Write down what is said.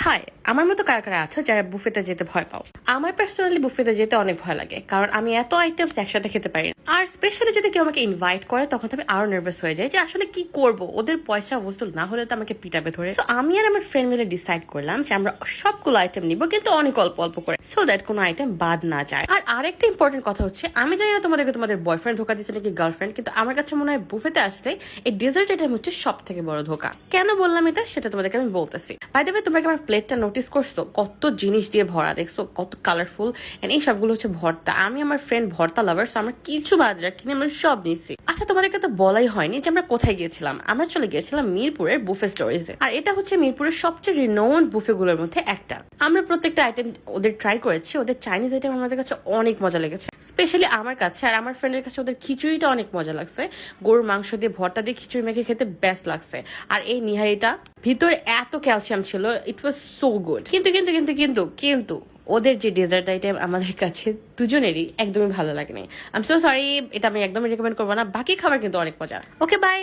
High, আমার মতো কারা কারা আছো যারা বুফেতে যেতে ভয় পাও? আমার পার্সোনালি বুফেতে যেতে অনেক ভয় লাগে, কারণ আমি এত আইটেমস একসাথে খেতে পারি না। আর স্পেশালি যদি কেউ আমাকে ইনভাইট করে তখন তো আমি আরো নার্ভাস হয়ে যাই যে আসলে কি করব, ওদের পয়সা ওসুল না হলে তো আমাকে পিটাবে ধরে। সো আমি আর আমার ফ্রেন্ড মিলে ডিসাইড করলাম যে আমরা সবগুলো আইটেম নিব, কিন্তু অনেক অল্প অল্প করে, সো দ্যাট কোনো আইটেম বাদ না যায়। আর আরেকটা ইম্পর্টেন্ট কথা হচ্ছে, আমি জানি না তোমাদেরকে তোমাদের বয়ফ্রেন্ড ধোকা দিচ্ছে নাকি গার্লফ্রেন্ড, কিন্তু আমার কাছে মনে হয় বুফেতে আসলে এই ডেজার্ট আইটেম হচ্ছে সব থেকে বড় ধোকা। কেন বললাম এটা সেটা তোমাদেরকে আমি বলতেছি। বাই দ্য ওয়ে, তোমরা কি আমার প্লেটটা নোটিস করছো? কত জিনিস দিয়ে ভরা, দেখছো কত কালারফুল। এন্ড এই সবগুলো হচ্ছে ভর্তা। আমি আমার ফ্রেন্ড ভর্তা লাভার, আমরা কিছু বাদ রাখিনি, আমরা সব নিচ্ছি। আচ্ছা, তোমাদেরকে তো বলাই হয়নি যে আমরা কোথায় গিয়েছিলাম। আমরা চলে গিয়েছিলাম মিরপুরের বুফে স্টোরিজে। আর এটা হচ্ছে মিরপুরের সবচেয়ে রিনোন্ড বুফে গুলোর মধ্যে একটা। আমরা প্রত্যেকটা আইটেম ওদের ট্রাই করেছি। ওদের চাইনিজ আইটেম আমাদের কাছে অনেক মজা লেগেছে, স্পেশালি আমার কাছে আর আমার ফ্রেন্ডের কাছে ওদের খিচুড়িটা অনেক মজা লাগছে। গরুর মাংস দিয়ে ভর্তা দিয়ে খিচুড়ি মেখে খেতে বেস্ট লাগছে। আর এই নিহারিটা ভিতরে এত ক্যালসিয়াম ছিল, ইট ওয়াজ সো গুড। কিন্তু কিন্তু কিন্তু কিন্তু কিন্তু ওদের যে ডেজার্ট আইটেম আমাদের কাছে দুজনেরই একদমই ভালো লাগেনি। আই এম সো সরি, এটা আমি একদমই রেকমেন্ড করবো না। বাকি খাবার কিন্তু অনেক মজা। ওকে, বাই।